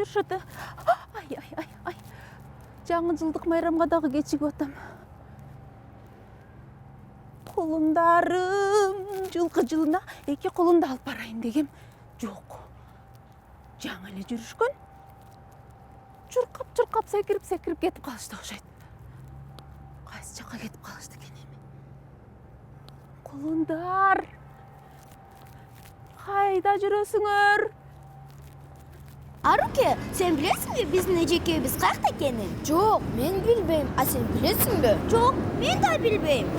жүрүшөт. Ай. Жаңы жылдык майрамга дагы кечигип атам. Кулундарым, жылкы жылына 2 колумда алып барайын дегем. Жок. Жаңы эле жүрүшкөн. Чуркап секирип кетип калышты окшойт. Кайсы жакка кетип калышты экен эми? Кулундар. Кайда жүрөсүңөр? Аруке, сен билесиңби биздин эжекебиз каякта экенин? Жок, мен билбейм. А сен билесиңби? Жок, мен да билбейм.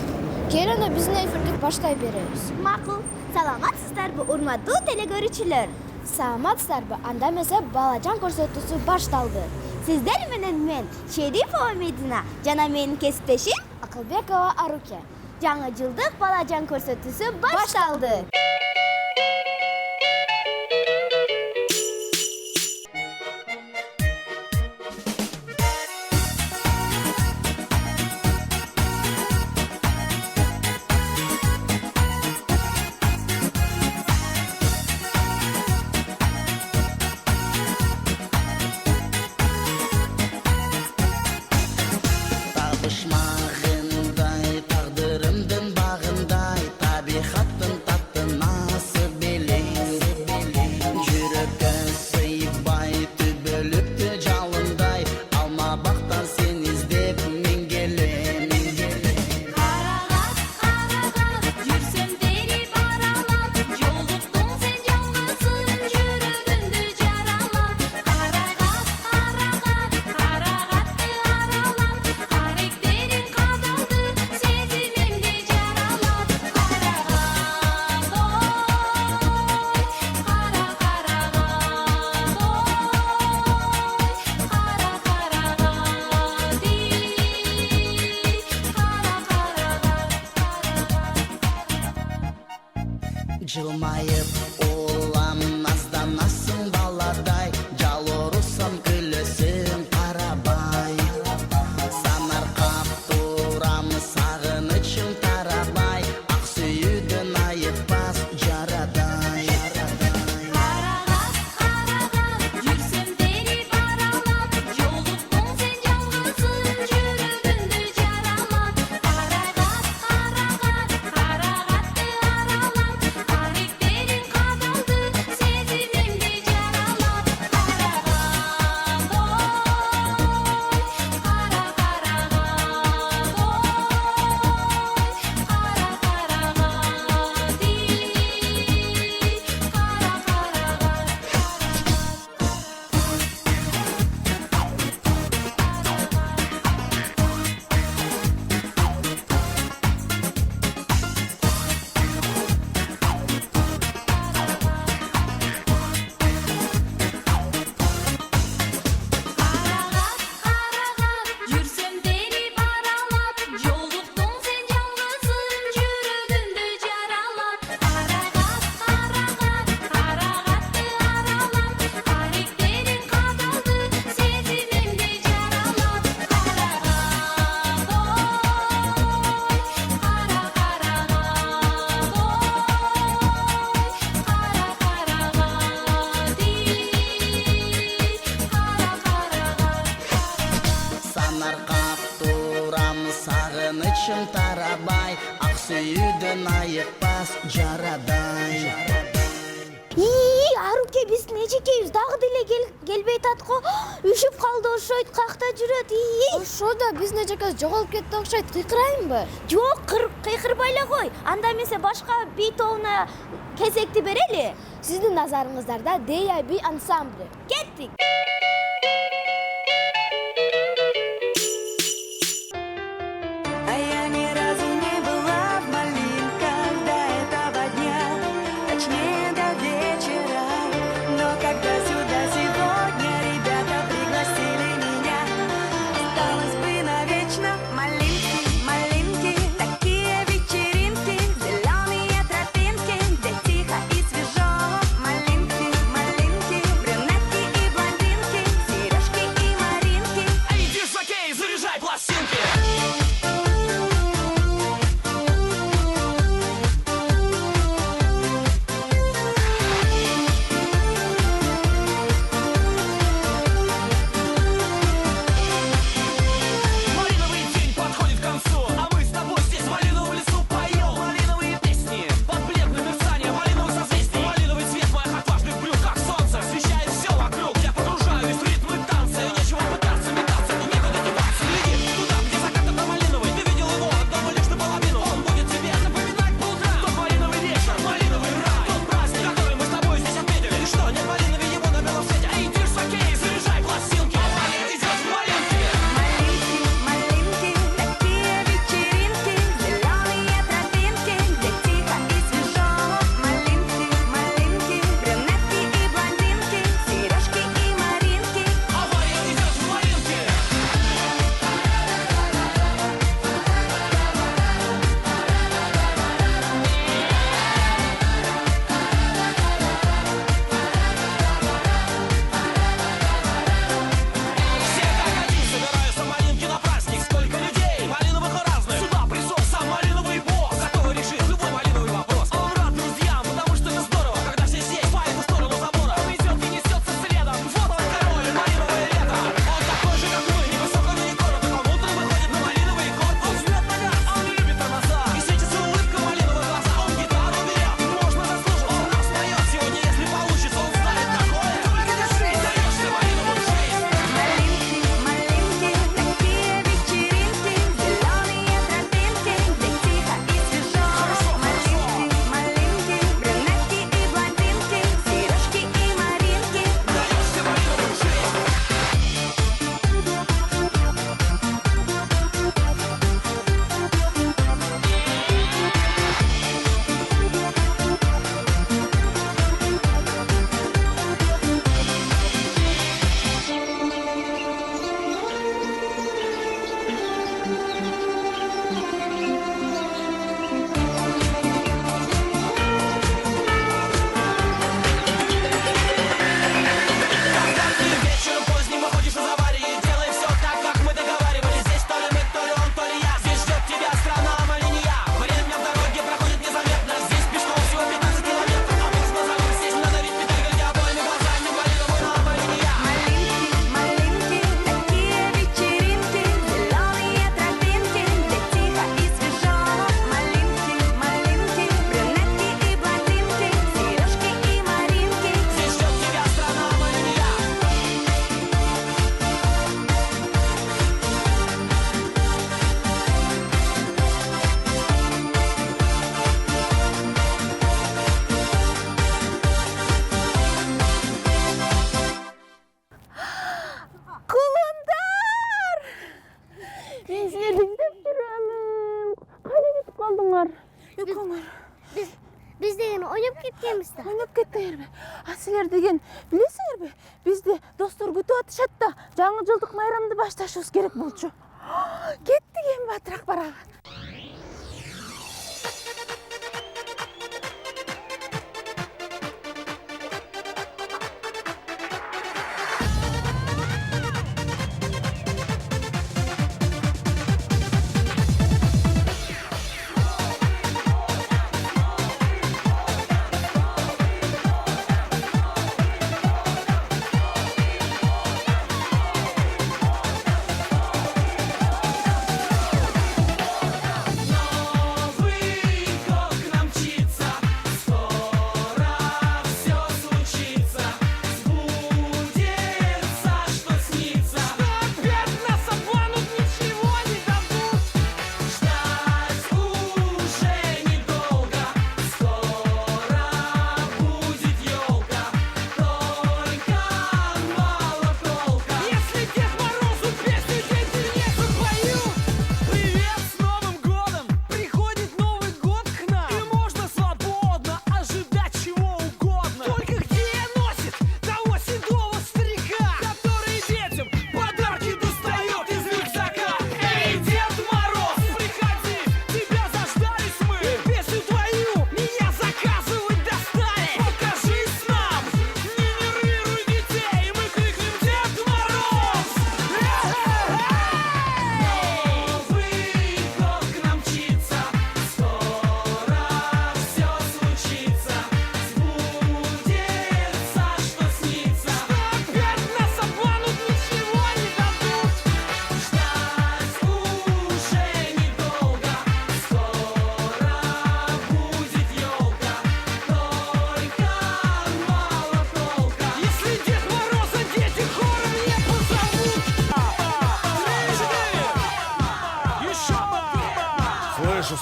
Кел ана биздин эфирди баштай беребиз. Макул. Саламатсыздарбы, урматтуу телекөрүүчүлөр? Саламатсыздарбы? Анда эмесе балажан көрсөтүүсү башталды. Сиздер менен мен, Шерифова Медина жана менин кесиптешим Акылбекова Аруке. жаңы жылдык балажан көрсөтүүсү башталды. Жылмайып улам назданасың баладай, жалорусам күлөсүң карабай. Санаркап турам сагынычың тарабай, ак сүйүүдөн айыкпас жарадай. Жүрсем дери баралап, жолуктуң сен жалгансың жүрөгүмдү жаралап. Карагатты аралап, аректериң кадалды сезимимди жаралап. Жүрсем дери баралап, жолуктуң сен жалгызсың жүрөгүмдү жаралап. Карагатты аралап, аректериң кадалды сезимимди жаралап. Санаркап турам сагынычың тарабай, ак сүйүүдөн айыкпас жарадай. Аруке, биздин эжекебиз дагы деле келбей атат го. Үшүп калды окшойт, каякта жүрөт? Ошо да биздин эжекебиз жоголуп кетти окшойт. Кыйкырайынбы? Жок, кыйкырбай эле кой. Анда эмесе башка би тобуна кезекти берели. Сиздин назарыңыздарда Дея би ансамбль. Кеттик. А я ни разу не была в малинках до этого дня, точнее до вечера. Но когда сюда сегодня ребята пригласили меня, осталось бы навечно. Малинки, малинки, такие вечеринки, зеленые тропинки, где тихо и свежо. Малинки, малинки, брюнетки и блондинки, сережки и Мен силерди издеп жүрөмүн. Кайда кетип калдыңар? Экөөңөр. Биз деген ойноп кеткенбиз да. Ойноп кеттиңерби? А силер деген билесиңерби? Бизди достор күтүп атышат да, жаңы жылдык майрамды башташыбыз керек болчу. Кеттик эми батыраак баралы.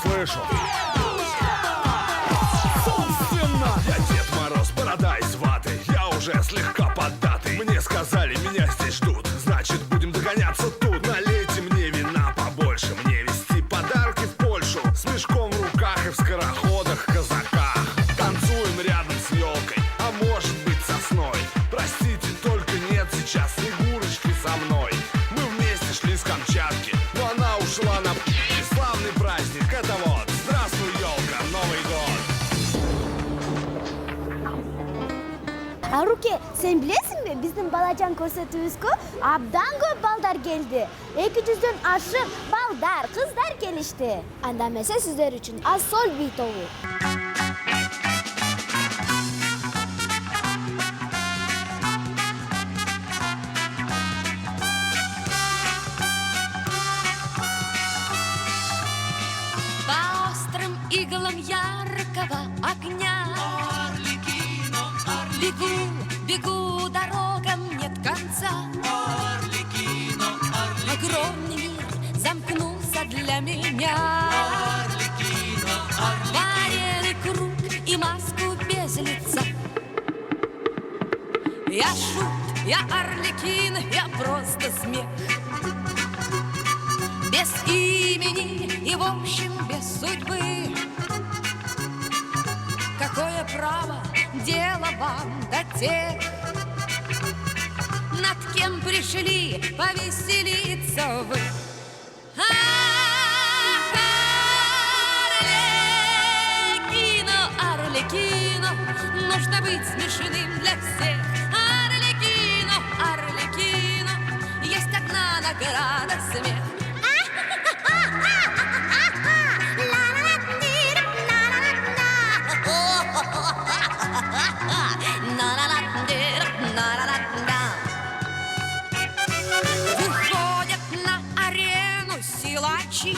Слышу. Собственно, я Дед Мороз, борода из ваты. Я уже слегка поддатый. Мне сказали, меня здесь ждут. Значит, будем догоняться тут. Налейте мне вина побольше. Мне везти подарки в Польшу. С мешком в руках и в скороходах, казаках. Танцуем рядом с елкой, а может быть сосной. Простите, только нет сейчас Снегурочки со мной. Мы вместе шли с Камчатки, но она ушла на славный праздник. Это вот, здравствуй, елка, Новый год. Аруке, сен билесиңби, биздин балажан көрсөтүүбүзгө абдан көп балдар келди. 200дөн ашык балдар, кыздар келишти. Анда эмесе сиздер үчүн Ассоль би тобу. По острым иглам яркого огня бегу, дорогам нет конца. Огромный мир замкнулся для меня. Вареный круг и маску без лица. Я шут, я Арлекин, я просто смех. Без имени и, в общем, без судьбы. Какое право дело вам до тех, над кем пришли повеселиться вы? Арлекино, Арлекино, нужно быть смешным для всех. Арлекино, Арлекино, есть одна награда — смех. Выходят на арену силачи,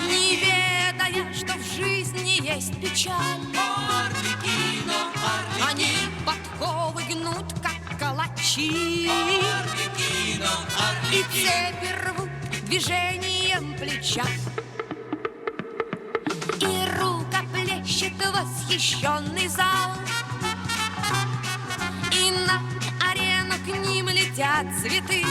не ведая, что в жизни есть печаль. Они подковы гнут, как калачи, и цепи рвут движением плеча. И рукоплещет восхищенный зал, и на арену к ним летят цветы.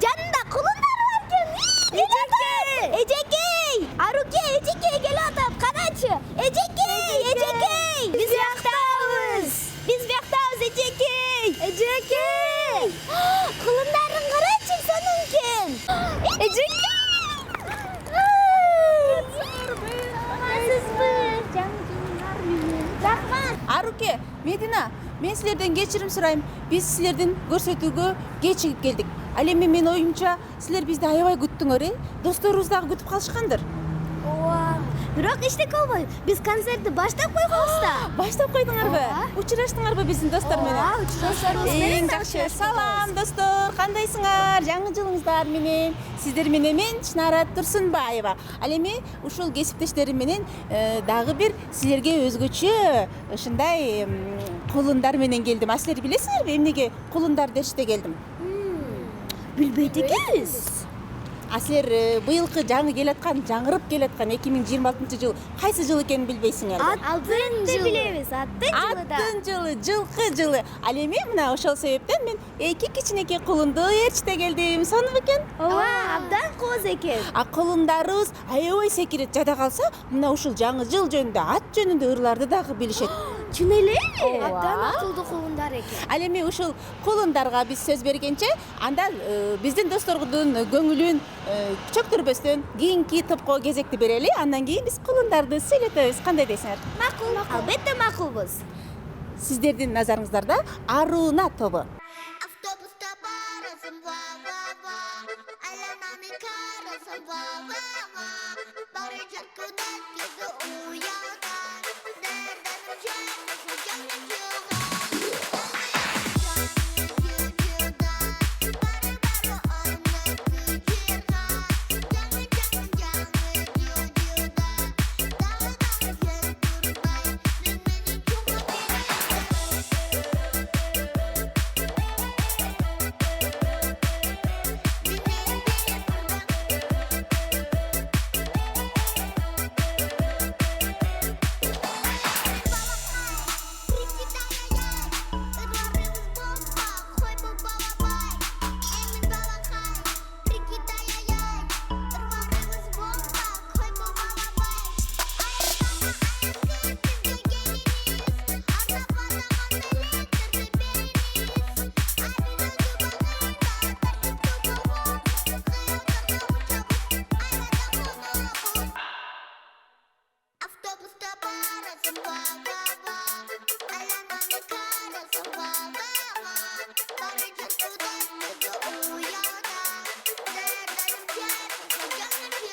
жанында кулундар бар экен. Эжекей, Аруке, эжекей келип атат. Карачы. Эжекей. Биз бияктабыз. Эжекей. Кулундарын карачы сонункен. Эжекей. Рахмат. Аруке, Медина, мен силерден кечирим сурайм. Биз силердин көрсөтүүгө кечигип келдик. Ал эми менин оюмча, силер бизди аябай күттүңөр, Досторубуз дагы күтүп калышкандыр. Ооба. Бирок иштек болбойт. Биз концертти баштап койгонбуз да. Баштап койдуңарбы? Учураштыңарбы биздин достор менен? Учурашабыз Эң жакшы. Салам достор, кандайсыңар? Жаңы жылыңыздар менен. Сиздер менен мен Чынара Турсунбаева. Ал эми ушул кесиптештерим менен дагы бир силерге өзгөчө ушундай кулундар менен келдим. А силер билесиңерби эмнеге кулундар деште келдим? Билбейт экенбиз. А силер быйылкы жаңы келаткан, жаңырып келаткан 2026-жыл кайсы жыл экенин билбейсиңерби? Аттын билебиз. Аттын жылы, жылкы жылы. Ал эми мына ошол себептен мен эки кичинекей кулунду ээрчите келдим. Сонун экен? Ооба, абдан кооз экен. А кулундарыбыз аябай секирет. Жада калса, мына ушул жаңы жыл жөнүндө, ат жөнүндө ырларды дагы билишет. Чын эле? Абдан акылдуу кулундар экен. Ал эми ушул кулундарга биз сөз бергенче, анда биздин достордун көңүлүн чөктүрбөстөн кийинки топко кезекти берели. Андан кийин биз кулундарды сүйлөтөбүз. Кандай дейсиңер? Макул. Албетте макулбуз. Сиздердин назарыңыздарда Аруна тобу. Автобуста барасың, ва-ва-ва, айлананы карасың, ва-ва-ва, бары жаркын өткізі уяда, дәрдәні жәрмісі жаңы жылға. Автобуста барасың, ва-ва-ва, айлананы карасың, ва-ва-ва, бары жаркын өткізі уяда, дәрдәні жәрмісі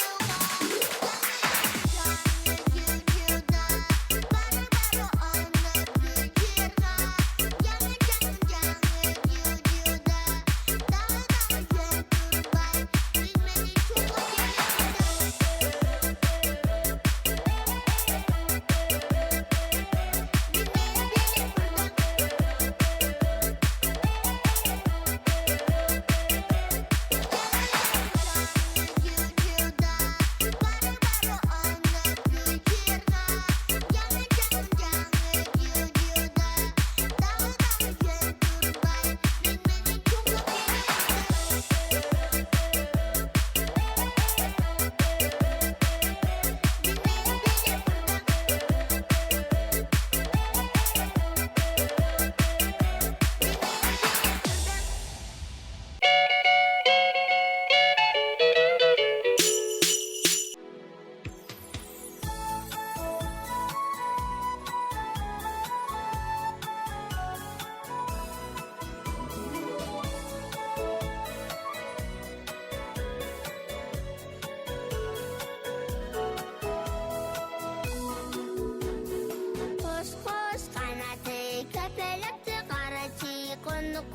жаңы жылға.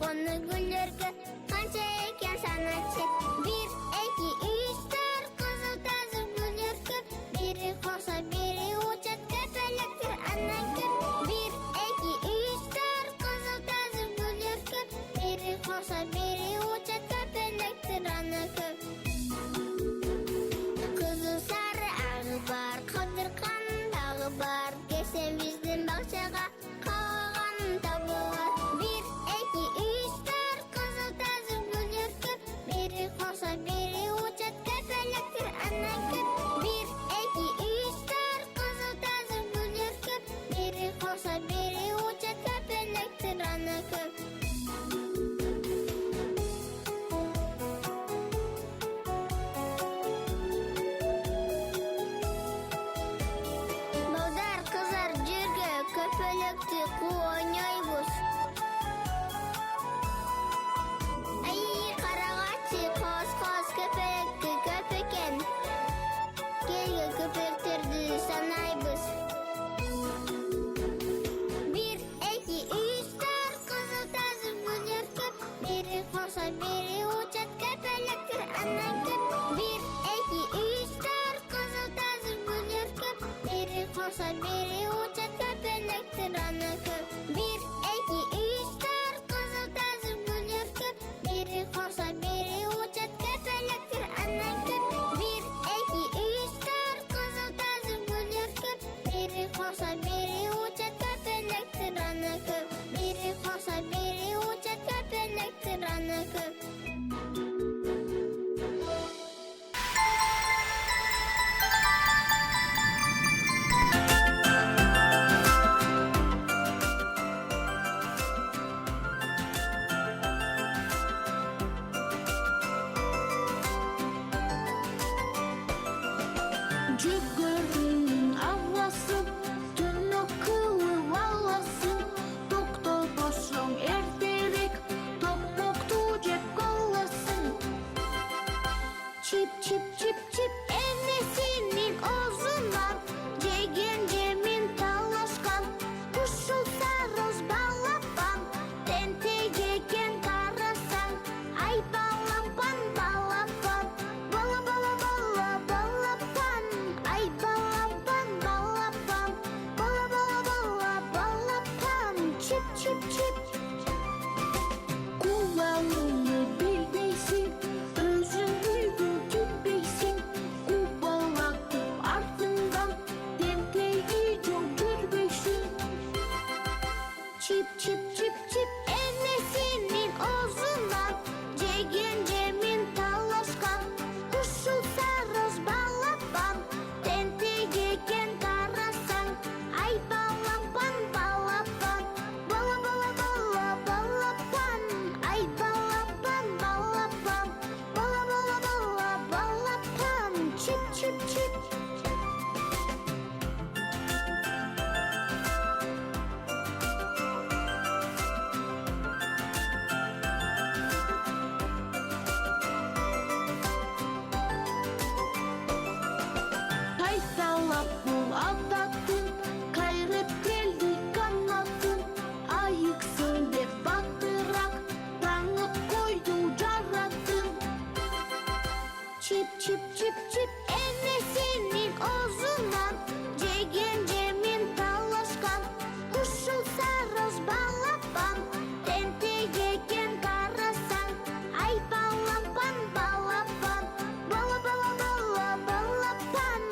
Қоны гүлдерге қанша екен санатшы. 1, 2, 3, 4 қызыл тазы гүлдер көп. Бірі қоса, бірі учат көпелектер ана көп. 1, 2, 3, 4 қызыл тазы гүлдер көп. Бірі қоса, бірі учат көпелектер ана көп. Қызыл сары ағы бар, қыдырқан дағы бар. Келсем біздің бақшаға қалған табылар. 1, 2, 3, 4 қызыл тазы гүлдер көп. Бірі болса бири учат көпелектер аны көп. 1, 2, 3, 4 кызыл тазы гүлдер көп. Бири болса бири учат көпелектер аны көп. 1, 2, 3, 4 кызыл тазы гүлдер көп. Бири болса бири учат көпелектер аны көп. Бири болса бири учат көпелектер аны көп. Жүгөрүнүн авасы түнөк кылып аласың, токтолбосоң эртерээк токмокту жеп каласың. Чип чип чип чип энесинин оозунан жеген жемин талашкан. Ушул сарыз балапан тентек экен карасаң. Ай балапан балапан, бала бала бала балапан. Ай балапан балапан, бала бала бала балапан. Чип чип чип. Кубалыңды билбейсиң, өзүң үйгө кирбейсиң. Кубалактын артынан тентеги жол жүрбөйсүң. Чип чип чип чип энесинин оозунан жеген жемин талашкан. Ушул сарыз балапан тентек экен карасаң. Ай балапан балапан, бала бала бала балапан. Ай балапан балапан, бала бала бала балапан. Чип чип чип. Кайталап бул адатын, кайрып келди канатын. Айык сөйлеп батыраак таңып койду жаратын. Чип чип чип чип энесинин оозунан жеген жемин талашкан. Ушул сарыз балапан тентек экен карасаң. Ай балапан балапан, бала бала бала балапан.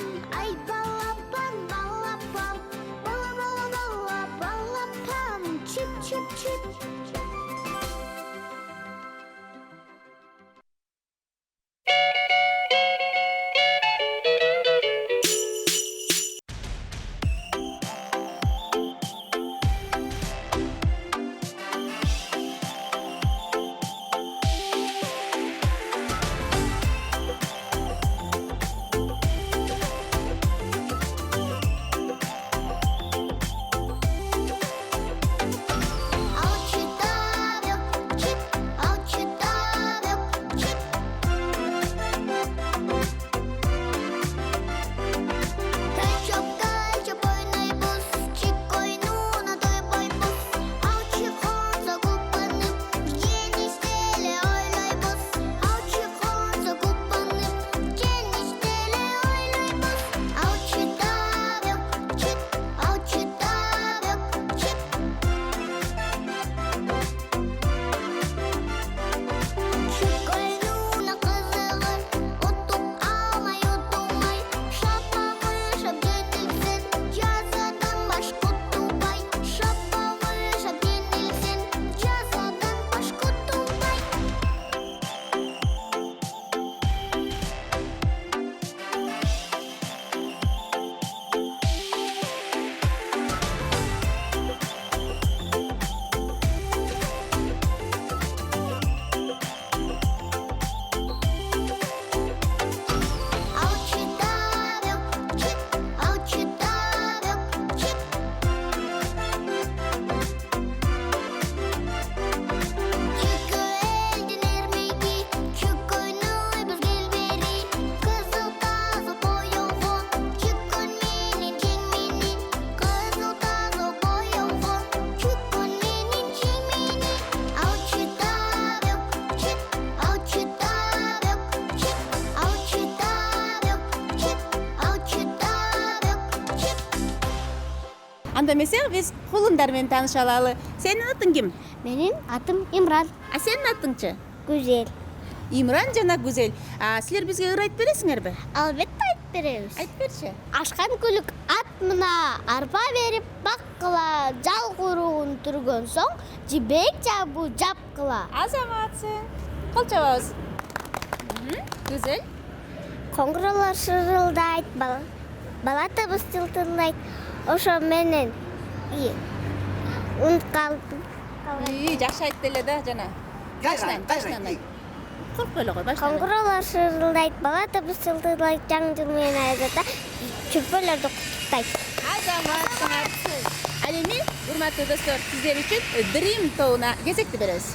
Ай балапан балапан, бала бала бала балапан. Чип чип чип. Алып Анда эмесе биз кулундар менен тааныша алалы. Сенин атың ким? Менин атым Имран. А сенин атыңчы? Гүзел. Имран жана Гүзел. Силер бизге ыр айтып бересиңерби? Албетте айтып беребиз. Айтып берчи. Ашкан күлүк ат мына арба берип баккыла, жал куругун түргөн соң жибек жабу жапкыла. Азаматсың. Кол чабабыз. Гүзел. Коңгуролор шырылдайт, бала табыс жылтылдайт. Ошо менен унут калдым. Жакшы айтты эле да жана. Башынан айт. Коркпой эле кой, башынан. Коңгуролор шырылдайт, бала табыс жылтылдайт, жаңы жыл менен айзата чөпөлөрдү куттайт. Азаматсың. Ал эми, урматтуу достор, сиздер үчүн Dream тобуна кезекти беребиз.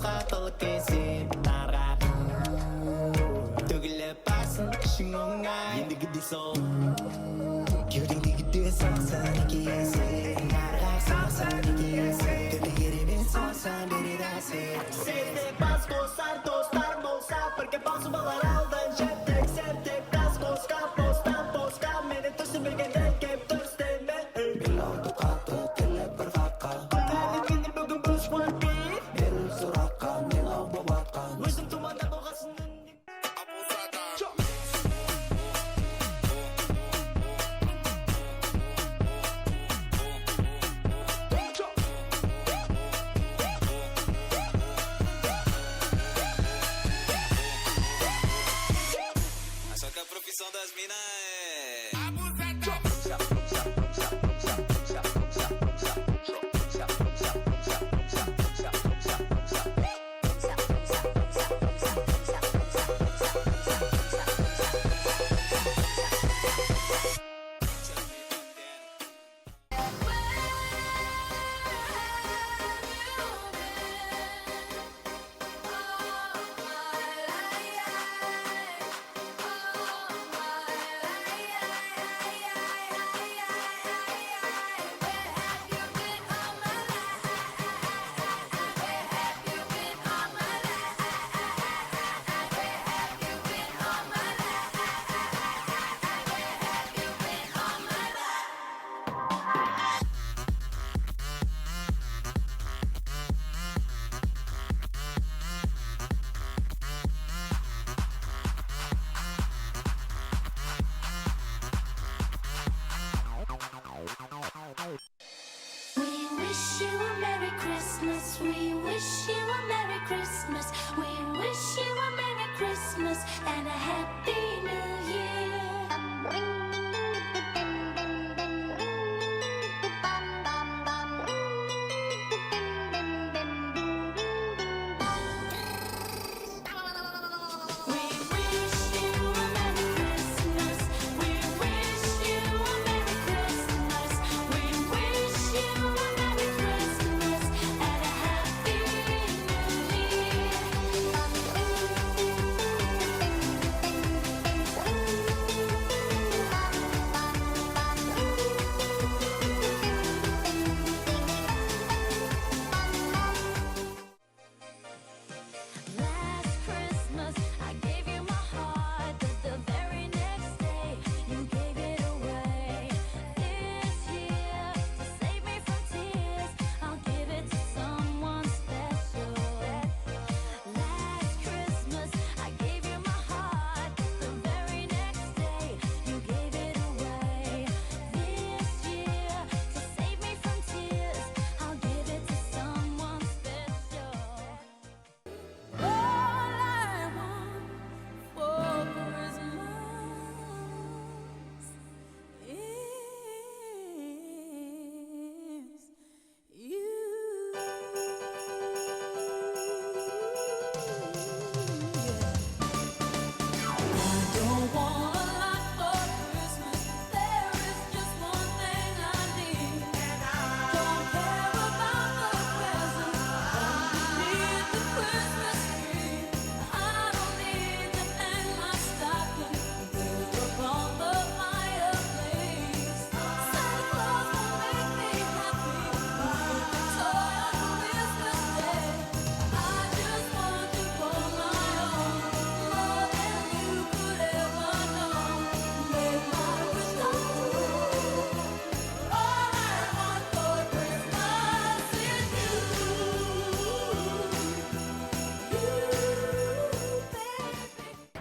қатылып кесіп тарғатып төгіліп барсын ішің оңай ендігіде сол кеудеңдегіде соқсын екі есе нарғақ соқсын екі есе түрлі керемет соқсан береді әсер сізде бас қосар достар болса бірге басып алар алдын жеттік сәттік тас қосқа постан посқа мені түсін білгенде кеп түрстеме миллионды қатты тілі бір қаққа әлемгені бүгін бүш қуатпей беріл сұраққа миллион болып атқан өзің туманда болғасын Só que a profissão das minas é and a happy new year.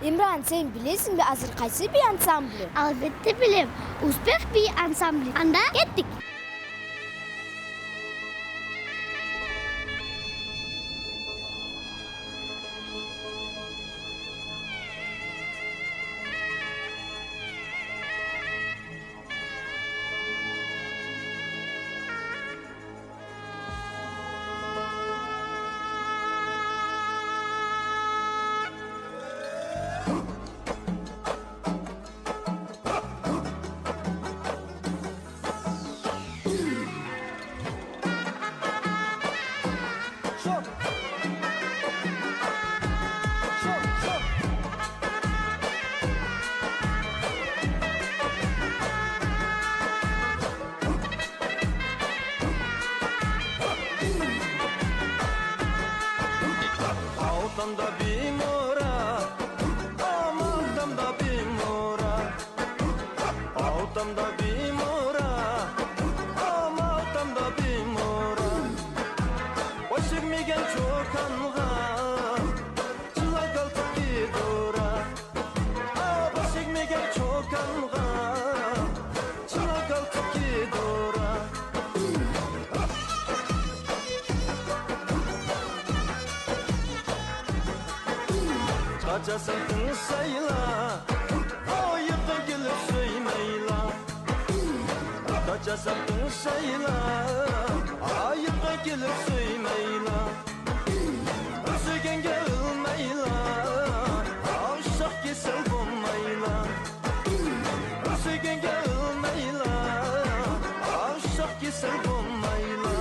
Imran, sen bilesizmi hazır qaysi bir ansambli? Albatta bilem. O'zbek bir ansambli. Anda ketdik. Малтамда бимора, малтамда бимора. Ошигмеген чоканга, чылагал токидора. Ошигмеген чоканга, чылагал токидора. Çaçasın sayla, ayıkta gelip söymeyla. Çaçasın sayla, ayıkta gelip söymeyla. Özügen gelmeyla, aşık kesel bulmayla. Özügen gelmeyla, aşık kesel bulmayla.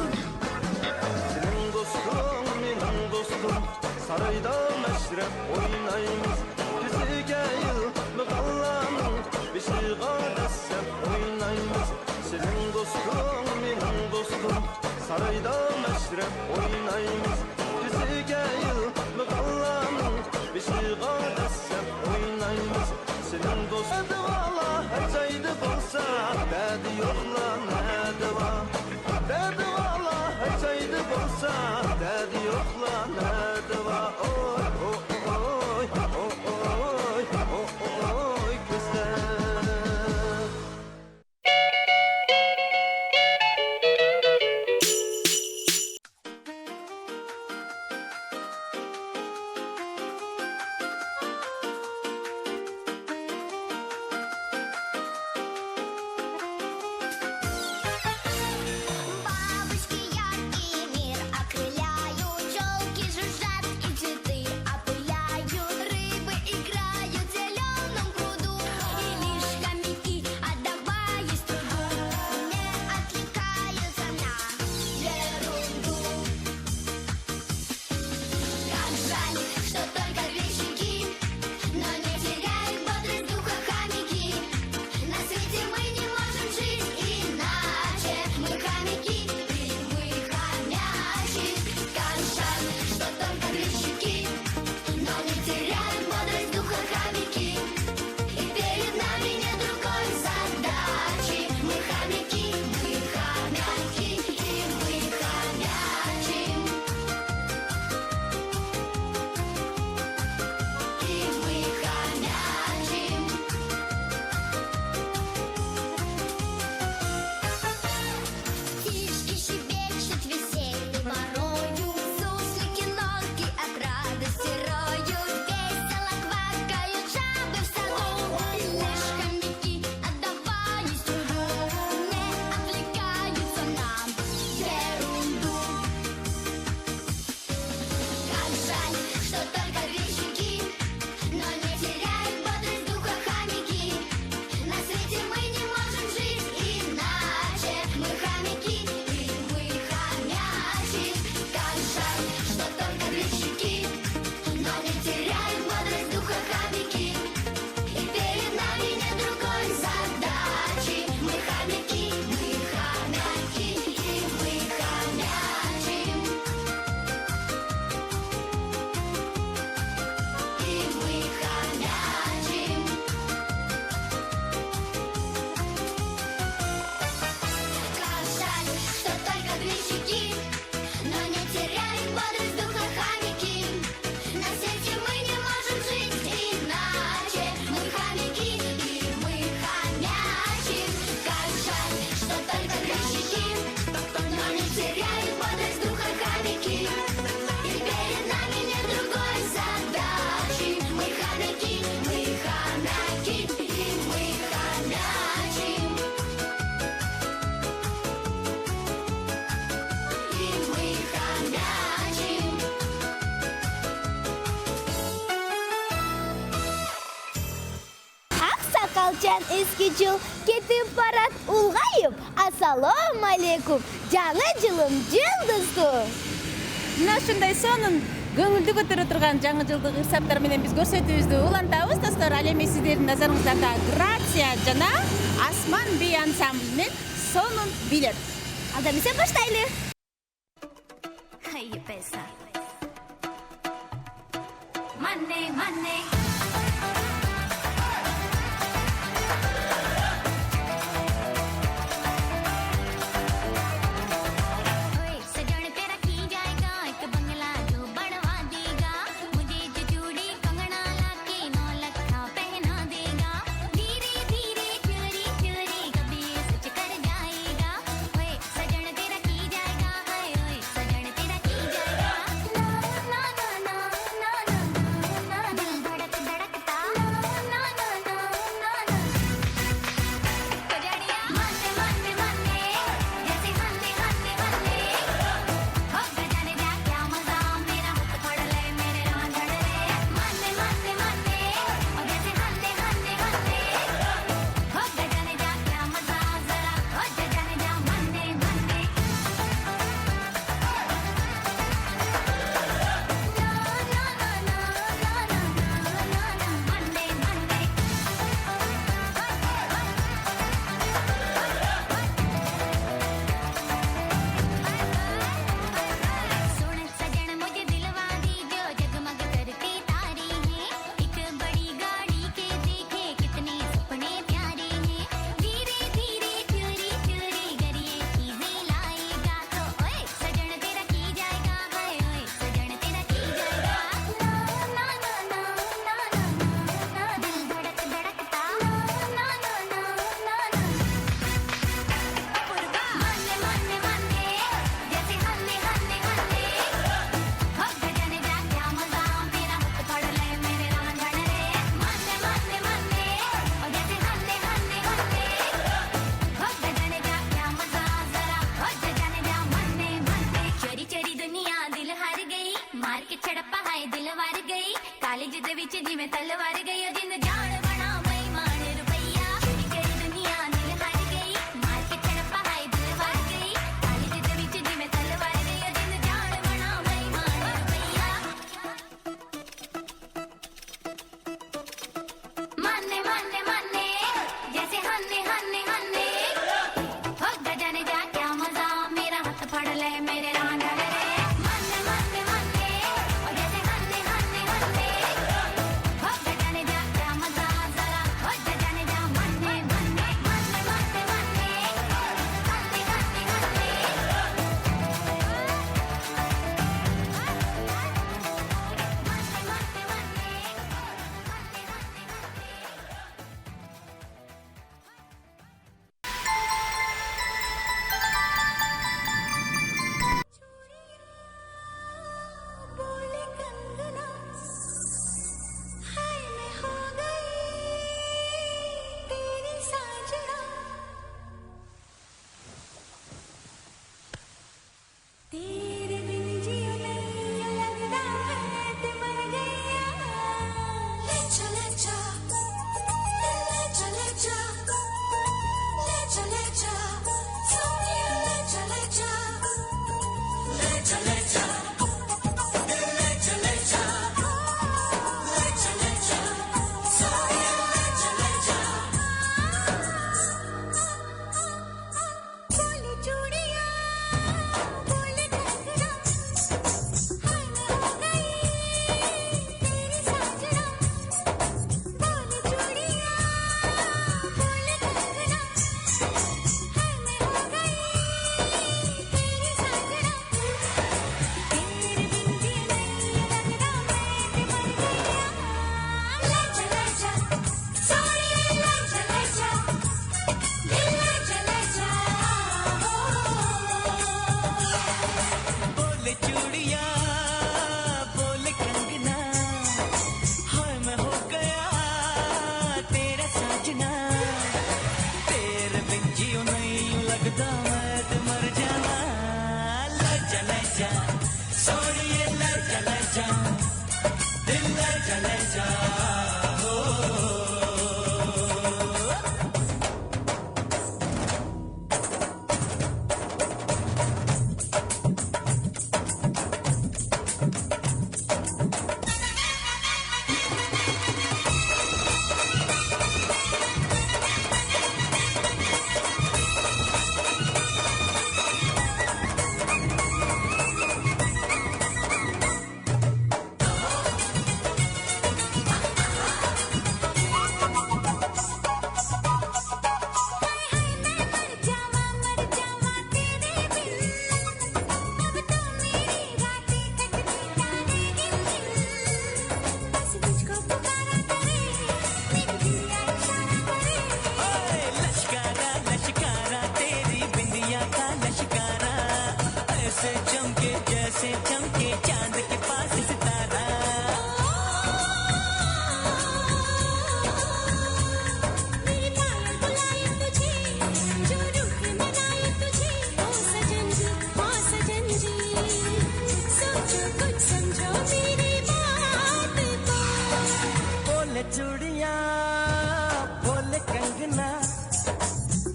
Senin dostum, benim dostum, sarayda meşrep oynayımız. Biziga yılmıqallanın, beşiğa desem oynayımız. Senin dostum, benim dostum, sarayda meşrep oynayımız. Biziga yılmıqallanın, beşiğa desem oynayımız. Senin dostum vala hacaydı bolsa, dadi yoxla nədava. Dadi vala hacaydı bolsa, dadi yoxla nədava. Oy, oy, oy, oy, oy, oy, oy, güzel. Бабочки яркий мир окрыляют, пчелки жужжат и цветы опыляют, рыбы играют в зеленом пруду, и лишь хомяки, отдаваясь труду, не отвлекаются на ерунду. Как жаль, что только гречники, но не теряют бодрость духа хомяки. На свете мы не можем жить иначе. Мы хомяки, и мы хомячи. Как жаль, что только гречники, но не теряют бодрость духа хомяки. И перед нами нет другой задачи. Мы хомяки, и мы хомячим. И мы хомячим. Птички щебечут веселье порою, суслики ноги от радости роют, весело квакают жабы в саду, лишь хомяки, отдаваясь труду, не отвлекаются на ерунду. Как жаль, что только гречники, но не теряют бодрость духа хомяки. На свете мы не можем жить иначе. Мы хомяки, и мы хомячи. Как жаль, что только гречники, но не теряют бодрость духа хомяки. И перед нами нет другой задачи. Мы хомяки, и мы хомячим. И мы хомячим. Как жаль, что только гречники, но не теряют бодрость духа хомяки. На свете мы не можем жить иначе. Мы хомяки, и мы хомячим. Как жаль, что только гречники, но не теряют бодрость духа хомяки. И перед нами нет другой задачи. Мы хомяки, и мы хомячим. И мы хомячим. Ақсақалжан ескі жыл кетіп барат ұлғайып. Ассалам алейкум, жаңа жылым жылдызды. Мына ушундай сонун көңүлдү көтөрө турган жаңы жылдык ырсаптар менен биз көрсөтүүбүздү улантабыз достор. Ал эми сиздердин назарыңыздарда Грация жана Асман би ансамблинин сонун билет. Алда бизе баштайлы. Hey, pesa. Money, money.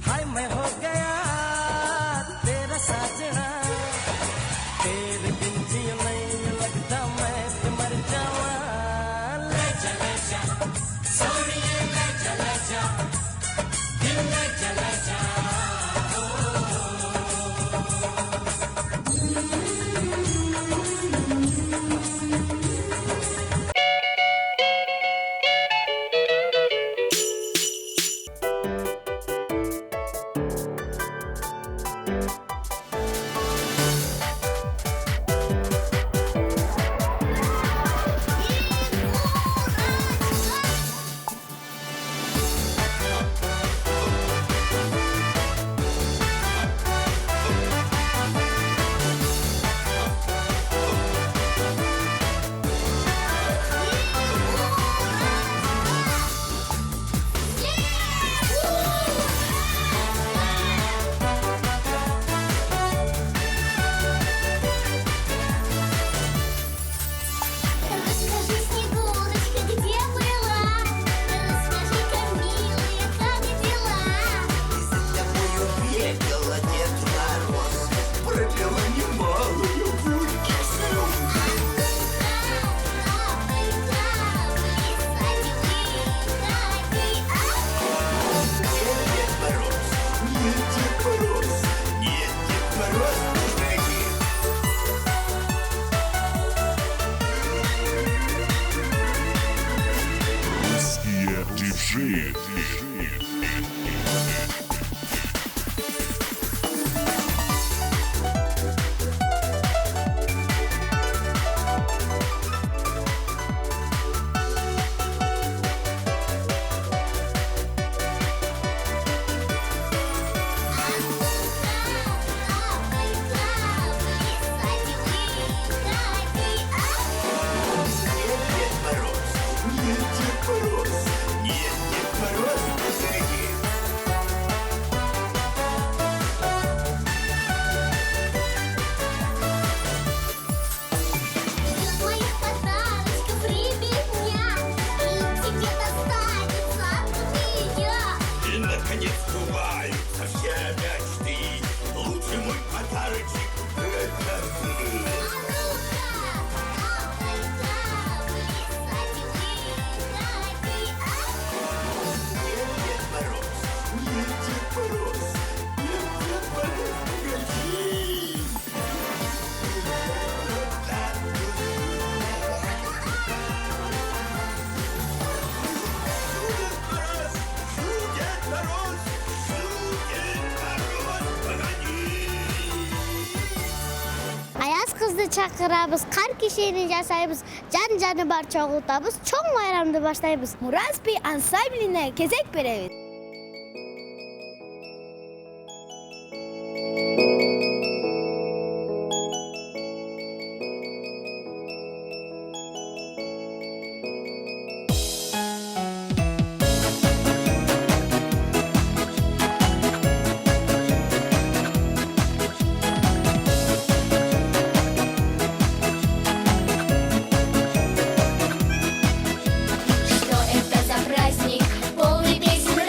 हाय मैं हो गया तेरा साजना तेरे बिन जिया नहीं लगता मैं तो मर जावा ले जा सोनिए ले जा दिल ले जा Расскажи, Снегурочка, где была? Расскажи-ка, милая, как дела? За тобою бегал Дед Мороз, пропела немалую бурю. Дед Мороз, нет, Дед Мороз, нет, Дед Мороз, погоди. Русские диджеи. Нет, Дед Мороз, нет, Дед Мороз, нет, Дед Мороз, погоди. Ждет моих подарочков ребятня, и тебе достанется от меня. И, наконец, сбываются все мечты. Лучший мой подарочек — это ты. Нет, Дед Мороз, нет, Дед Мороз, нет, Дед Мороз, погоди. Дед Мороз, Дед Мороз, погоди. Аяз кызды чакырабыз, кар кишени жасайбыз, жан-жаны бар чогултабыз, чоң байрамды баштайбыз. Мураз би ансамблине кезек беребиз. Что это за праздник, полный песен,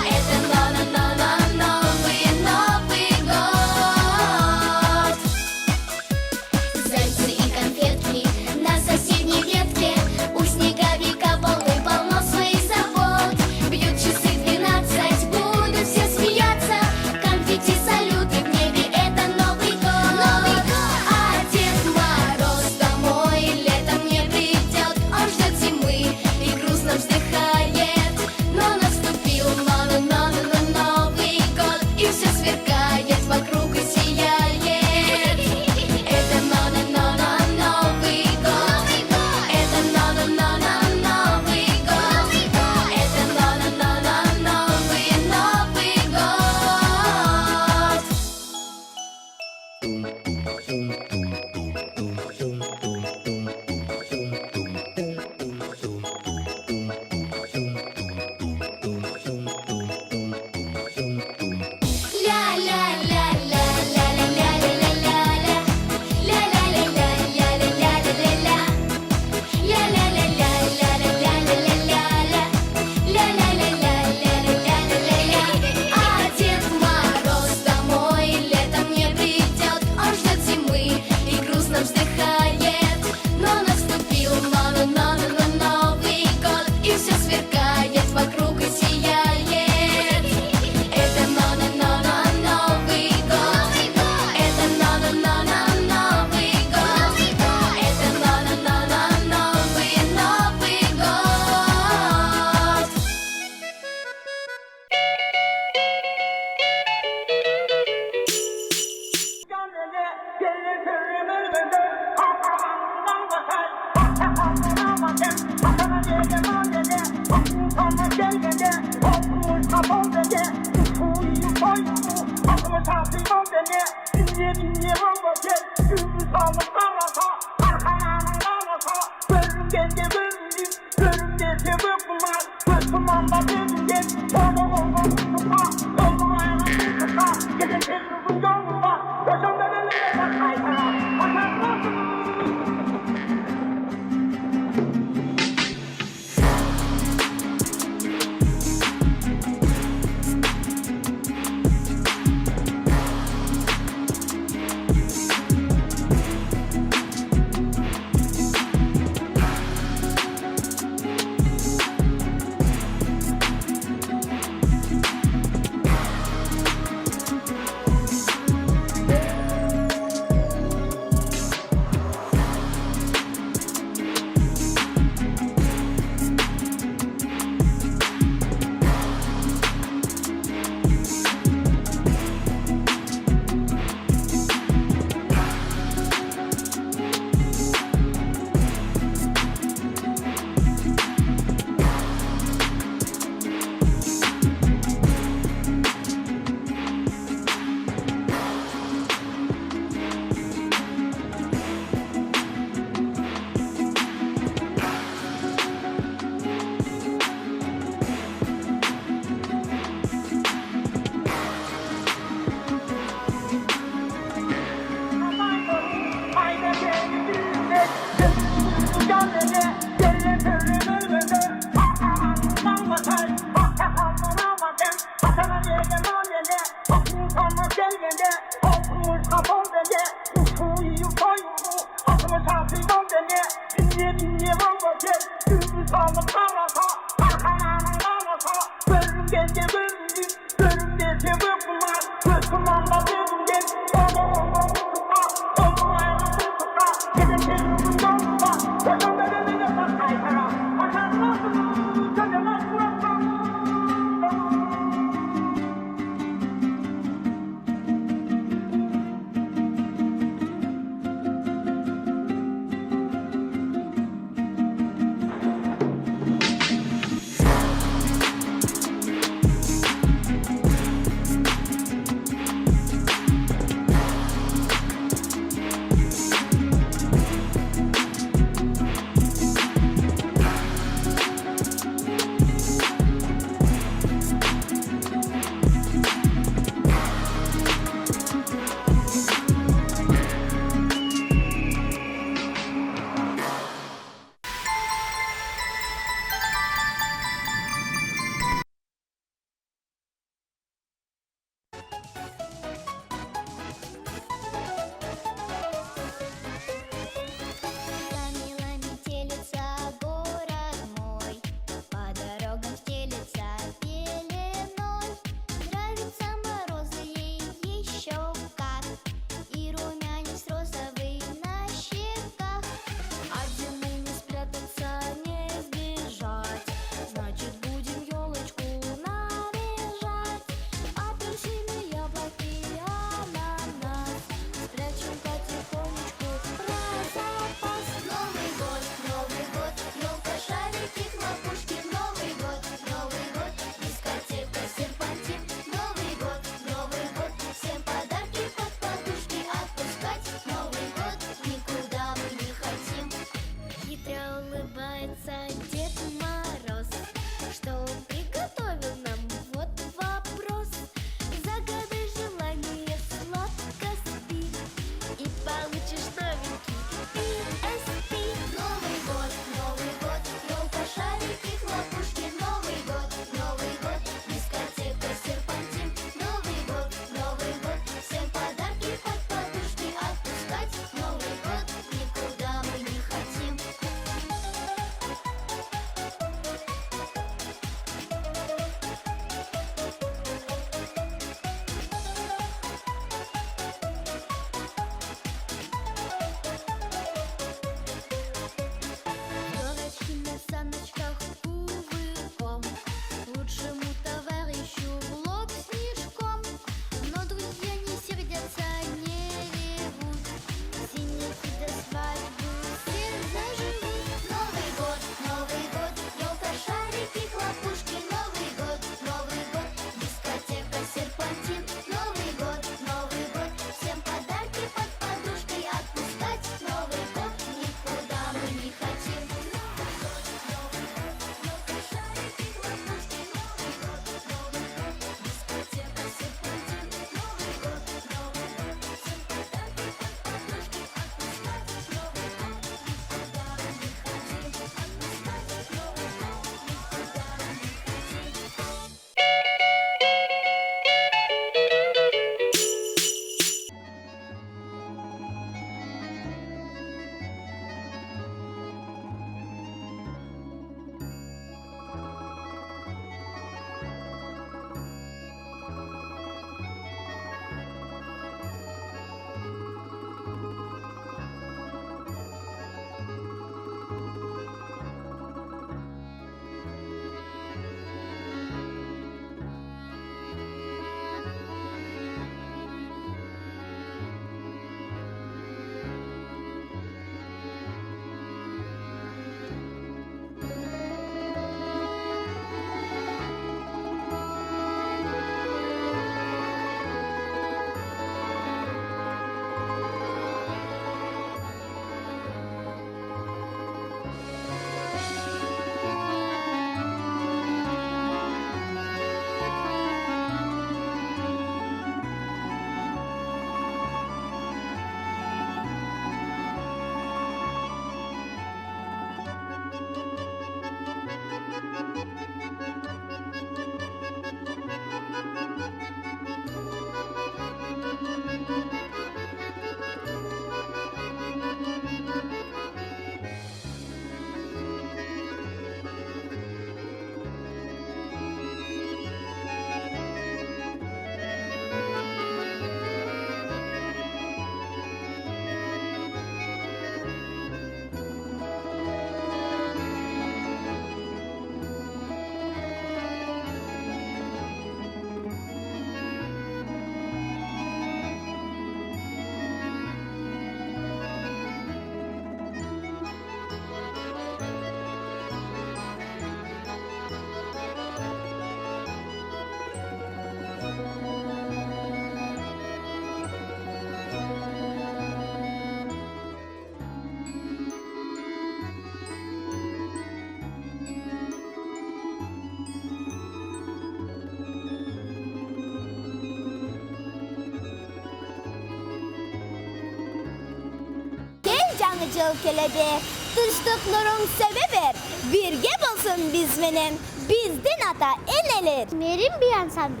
жыл келебек. Тынчтык нурун себебер. Бирге болсун биз менен биздин ата энелер. Мерим би ансамбли.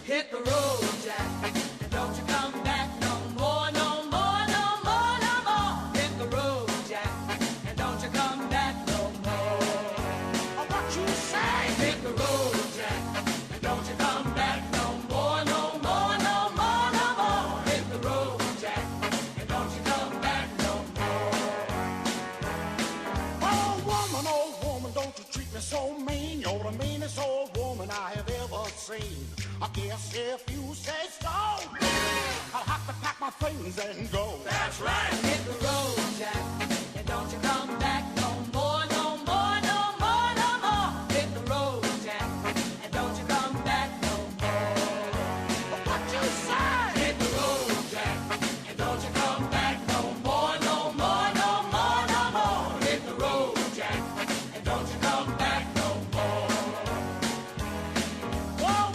Hit the road, Jack, and don't you come back no more, no more, no more, no more. Hit the road, Jack, and don't you come back no more. What you say? Hit the road, Jack, and don't you come back no more, no more, no more, no more. Hit the road, Jack, and don't you come back no more. Oh woman, don't you treat me so mean. You're the meanest old woman I have ever seen. I guess if you say so, I'll have to pack my things and go. That's right. Hit the road, Jack, and don't you come back no more, no more, no more, no more. Hit the road, Jack, and don't you come back no more. What you say? Hit the road, Jack, and don't you come back no more, no more, no more, no more. Hit the road, Jack, and don't you come back no more. Oh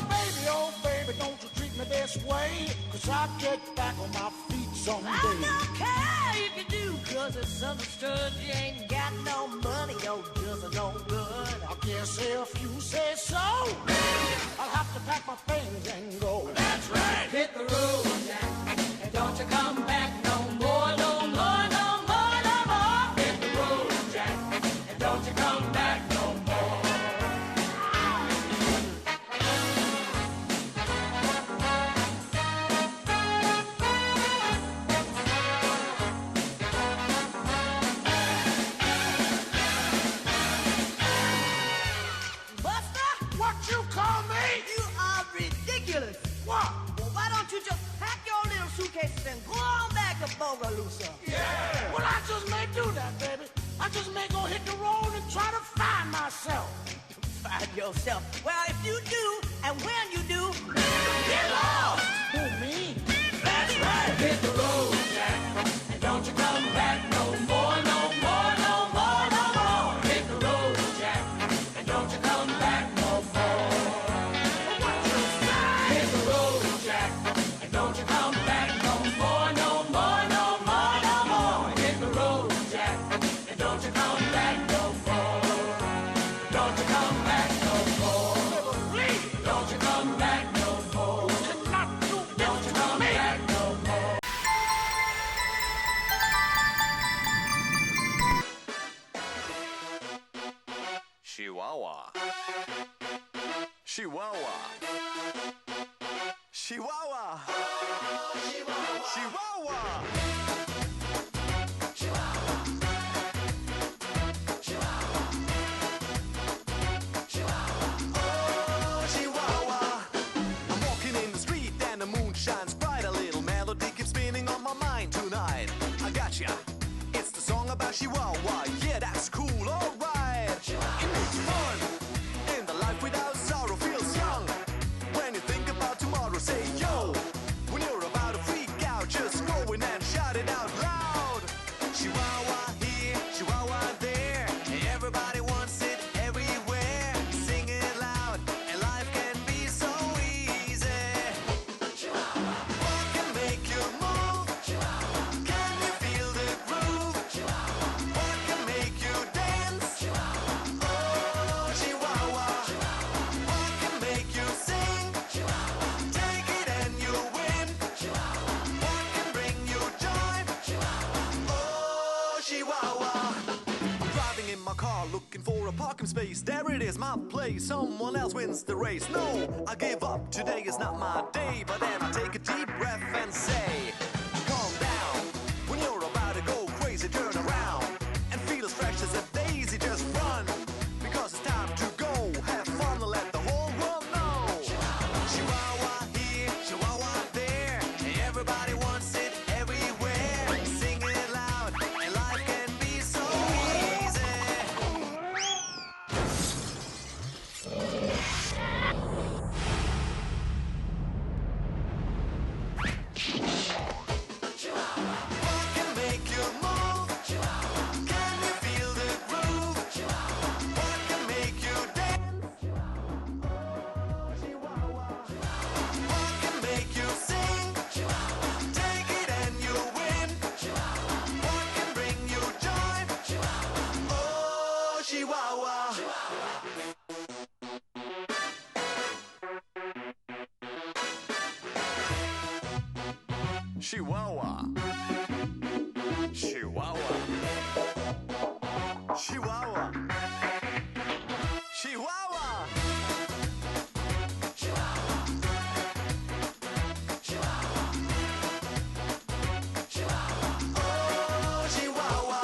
baby, don't you treat me this way, 'cause I'll get back on my feet someday. I don't care if you do, 'cause it's understood you ain't got no money, you're just no good. I guess if you say so, I'll have to pack my things and go. That's right. Hit the road, Jack, and don't you come back no more, no more, no more, no more. Hit the road, Jack, and don't you come back no more. Buster, what you call me? You are ridiculous. What? Well, why don't you just pack your little suitcases and go on back to Bogalusa? Yeah. Well, I just may do that, baby. I just may go hit the road and try to find myself. Find yourself? Well, if you do, and when you do, get lost. Who, me? That's right. Hit the road, Jack, and don't you come back no more, no more, no more, no more. Hit the road, Jack, and don't you come back no more. What you say? Hit the road, Jack, and don't you come back no more, no more, no more, no more. Hit the road, Jack, and don't you come back no more. Don't you come back no more. Don't you come back no more. Don't you come back no more. Chihuahua. Chihuahua. Chihuahua. Chihuahua. Oh, Chihuahua. I'm walking in the street and the moon shines bright. A little melody keeps spinning on my mind tonight. I gotcha. It's the song about Chihuahua. Yeah, that's cool, alright. It makes fun. And the life without sorrow feels young. When you think about tomorrow, say yo. When you're about to freak out, just go in and shout it out loud. Chihuahua here, Chihuahua there. Everybody wants it everywhere. Sing it loud, and life can be so easy. What can make you move? Can you feel the groove? What can make you dance? Oh, Chihuahua. What can make you sing? Take it and you win. What can bring you joy? Oh, Chihuahua. I'm driving in my car looking for a parking space. There it is, my place. Someone else wins the race. No, I give up. Today is not my day. But then I take a deep breath and say, calm down. When you're about to go crazy, turn around and feel as fresh as a daisy. Just run, because it's time to go. Have fun and let the whole world know. Chihuahua here, Chihuahua there. Everybody wants it everywhere. Sing it loud, and life can be so easy. Chihuahua. Chihuahua. Chihuahua. Chihuahua. Oh, Chihuahua.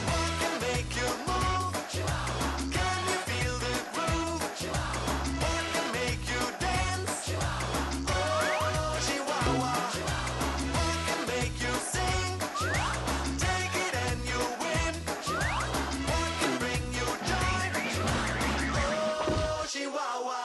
What can make you move? Can you feel the groove? What can make you dance? Oh, Chihuahua. What can make you sing? Take it and you win. What can bring you joy? Oh, Chihuahua.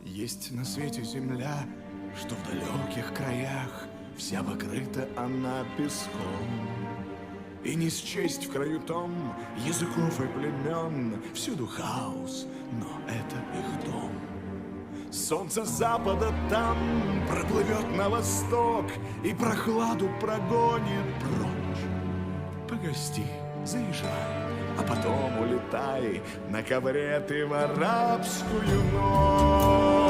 Есть на свете земля, что в далеких краях вся покрыта она песком. И не счесть в краю том языков и племен, всюду хаос, но это их дом. Солнце запада там проплывет на восток и прохладу прогонит прочь. Погости, заезжай, а потом улетай на ковре ты в арабскую ночь.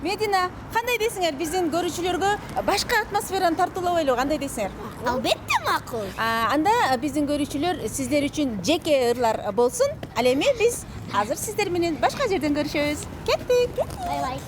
Медина, кандай дейсиңер? Биздин көрүүчүлөргө башка атмосфераны тартуулап ойлоо, кандай дейсиңер? Албетте макул. Анда биздин көрүүчүлөр сиздер үчүн жеке ырлар болсун. Ал эми биз азыр сиздер менен башка жерден көрүшөбүз. Кеттик. Бай бай.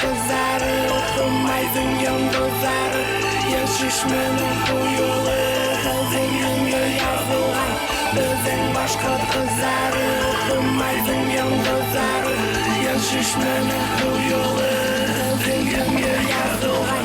qizari, o'qimayding yulduzlari, yashish meni xuyuli, qizingimga yozilgan. Bizning boshqa qizlari, o'qimayding yulduzlari, yashish meni xuyuli, qizingimga yozilgan.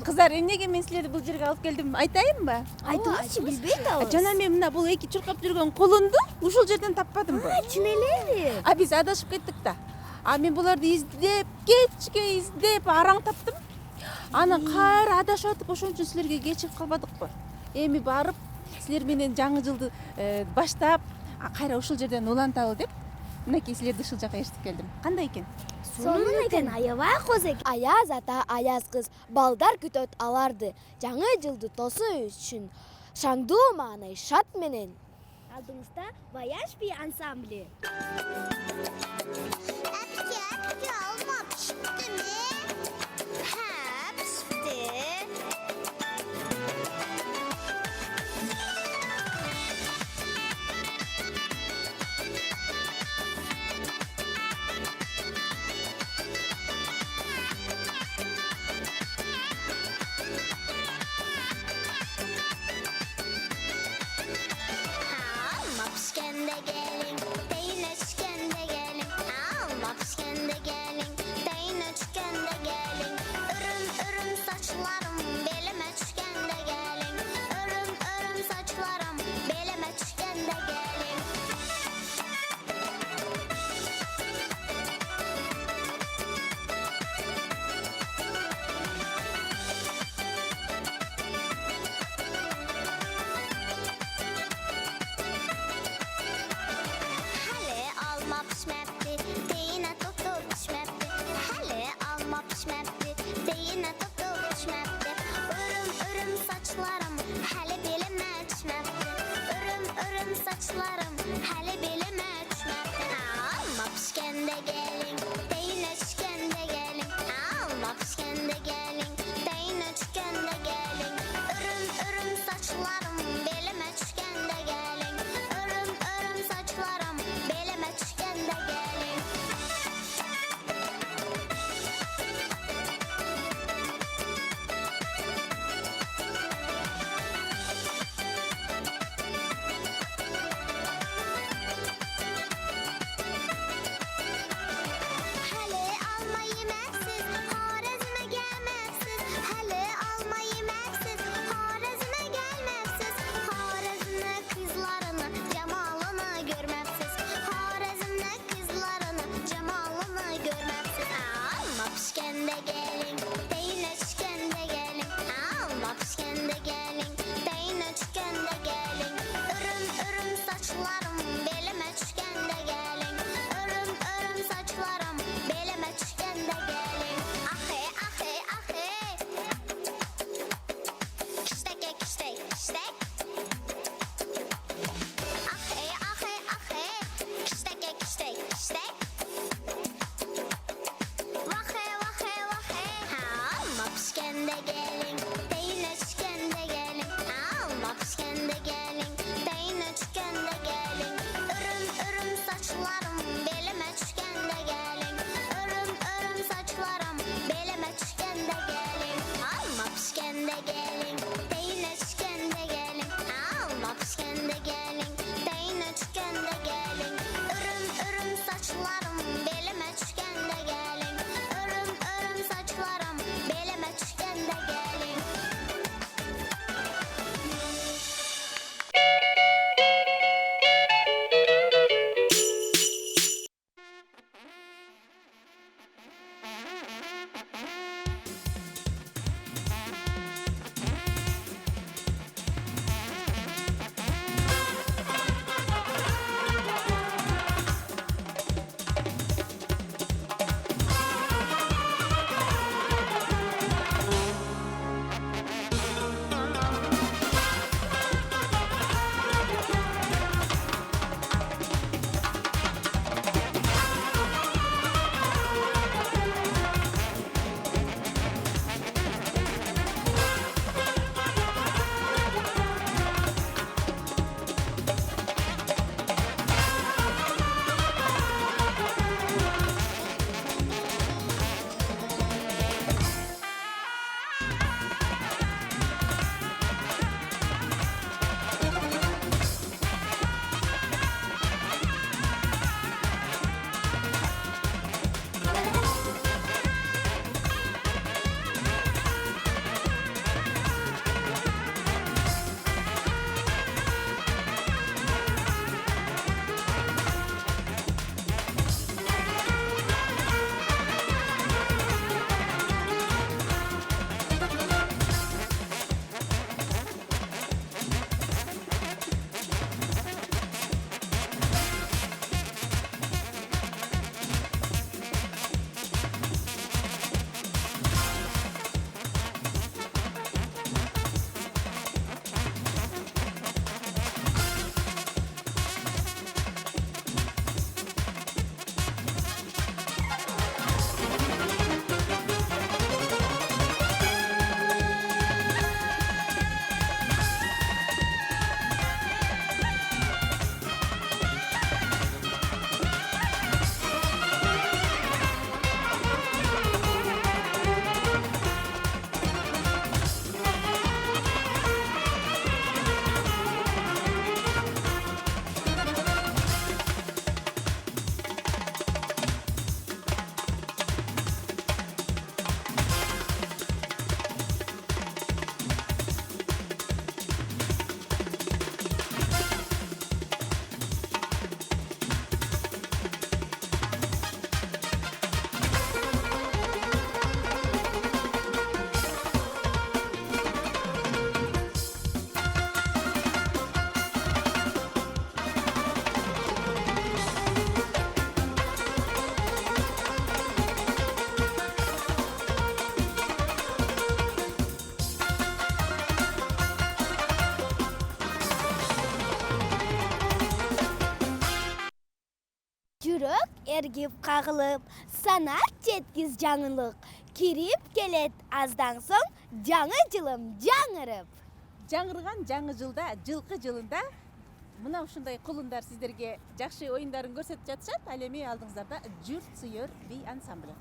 Кыздар, эмнеге мен силерди бул жерге алып келдим айтайынбы? Айтыңызчы, билбей атабыз. Жана мен мына бул эки чуркап жүргөн колунду ушул жерден таппадымбы? Чын элеби? Биз адашып кеттик да. Мен буларды издеп, кечке издеп, араң таптым. Анан кайра адашып атып, ошон үчүн силерге кечирип калбадыкпы? Эми барып, силер менен жаңы жылды баштап, кайра ушул жерден уланталы деп, мынакей силерди ушул жака ертип келдим. Кандай экен? Сонун экен, аябай козек. Аяз ата, аяз кыз, балдар күтөт аларды. Жаңы жылды тосу үчүн шаңдуу маанай шат менен. Алдыңызда Вояж би ансамблі. Әпке, алма пішіпті ме? Хә, пішіпті. Alma pişkende gelin, deyine çıkende gelin. Alma pişkende gelin, deyine çıkende gelin. Örüm örüm saçlarım belime çıkende gelin. Örüm örüm saçlarım belime çıkende gelin. Hele alma pişmepti, deyine tutu pişmepti. Hele alma pişmepti, deyine tutu pişmepti. Örüm örüm saçlarım, hele belime düşmepti. Örüm örüm saçlarım, hele belime düşmepti. Alma pişkende gelin, deyine çıkende gelin. Alma pişkende gelin, deyine çıkende gelin. Örüm örüm saçlarım, belime çıkende gelin. Örüm örüm saçlarım, belime çıkende gelin. Hele alma yemeksiz, Xorazm'a gelmezsiz. Hele alma yemeksiz, Xorazm'a gelmezsiz. Xorazm'da kızlarını, cemalını görmezsiz. Xorazm'da kızlarını, cemalını görmezsiz. Alma pişkende gelin, deyine çıkende gelin. Alma pişkende gelin, deyine çıkende gelin. Örüm örüm saçlarım, belime çıkende gelin. Örüm örüm saçlarım, belime çıkende gelin. Ahe ahe ahe. Kişteke kiştek kiştek. Ahe ahe ahe. Kişteke kiştek kiştek. Vahe vahe vahe. Alma pişkende gelin, deyine çıkende gelin. ергип кагылып, санат жеткиз жаңылык. Кирип келет аздан соң жаңы жылым жаңырып. Жаңырган жаңы жылда, жылкы жылында мына ушундай кулундар сиздерге жакшы оюндарын көрсөтүп жатышат. Ал эми алдыңыздарда журт сүйөр би ансамблі.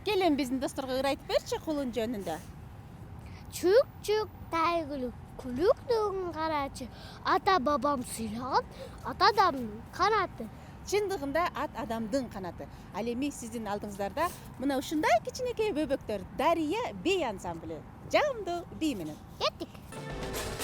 Келем биздин досторго ыр айтып берчи кулун жөнүндө. Чук чук тайгылык күлүктүн карачы. Ата бабам сыйлаган ат адамдын канаты. Чындыгында ат адамдын канаты. Ал эми сиздин алдыңыздарда мына ушундай кичинекей бөбөктөр Дария би ансамблі. Жамдуу би менен. Кеттик.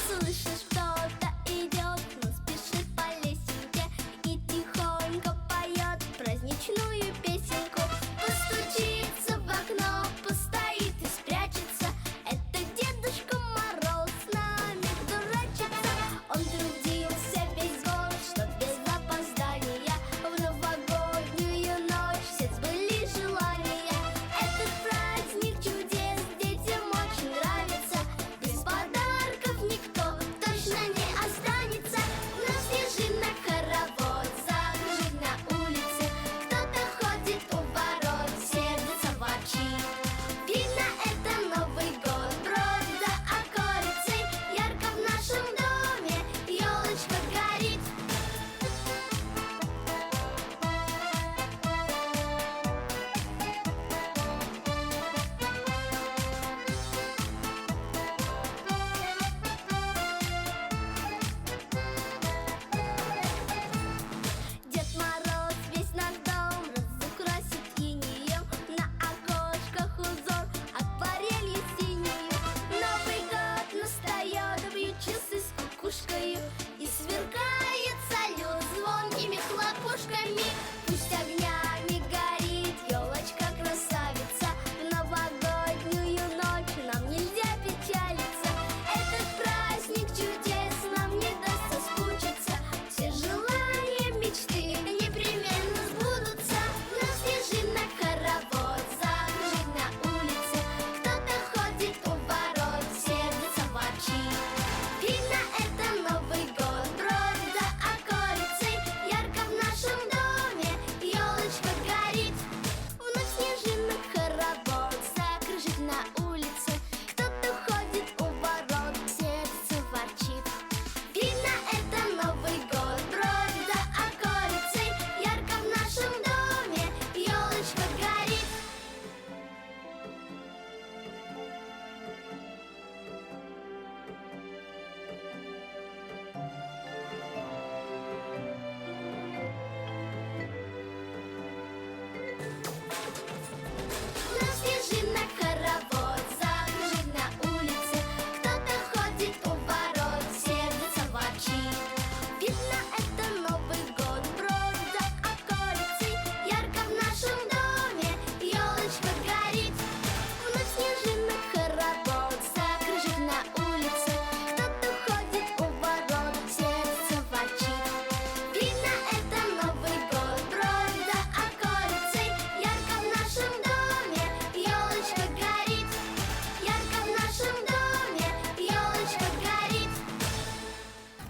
Слышишь, кто-то идет, но спешит по лесенке и тихонько поет праздничную песенку. Постучится в окно, постоит и спрячется. Это Дедушка Мороз с нами дурачится. Он трудился весь год, чтоб без опоздания в новогоднюю ночь все сбыли желания. Этот праздник чудес детям очень нравится. Без подарков никто точно не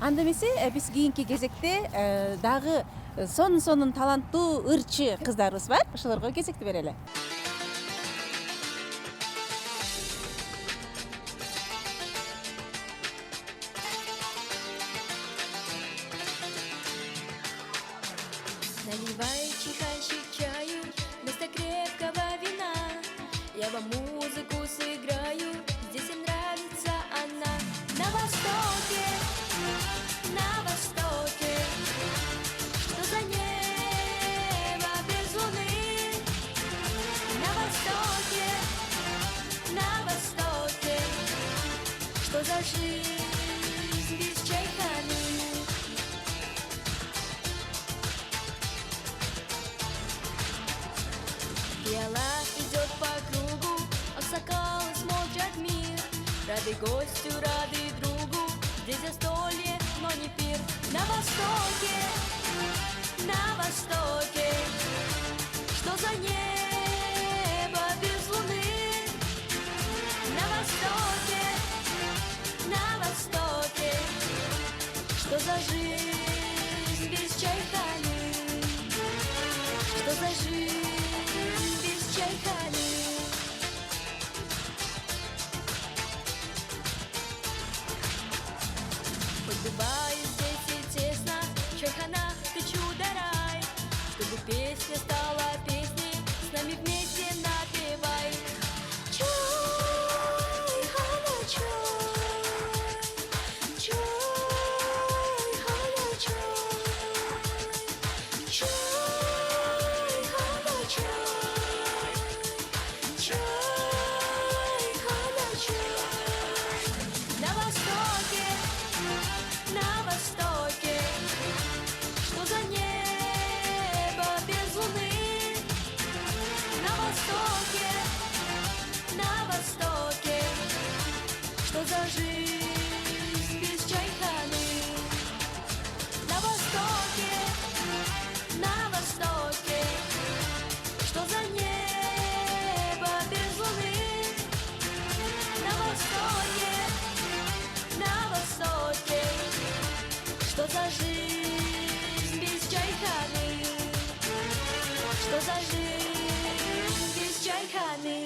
Анда эмесе биз кийинки кезекте дагы сонун таланттуу ырчы кыздарыбыз бар. Ошолорго кезекти берели. Наливай, чихальщик, чаю вместо крепкого вина. Я вам музыку сыграю, здесь им нравится она. На востоке, что за небо без луны. На востоке, что за жизнь без чайханы. Пиала идет по кругу, аксакалы смотрят мир. Рады гостю, рады другу, здесь застолье, но не пир. На востоке, что за небо без луны. На востоке, что за жизнь без чайханы. Что за жизнь без чайханы. Хоть бывает здесь и тесно, чайхана ты чудо-рай. Чтобы песня стала песней, с нами вместе напевай. Чайхана, чайхана, На востоке, что за небо без луны. На востоке, что за жизнь без чайханы. На востоке, что за небо без луны. На востоке, что за жизнь без чайханы. Что за жизнь без чайханы.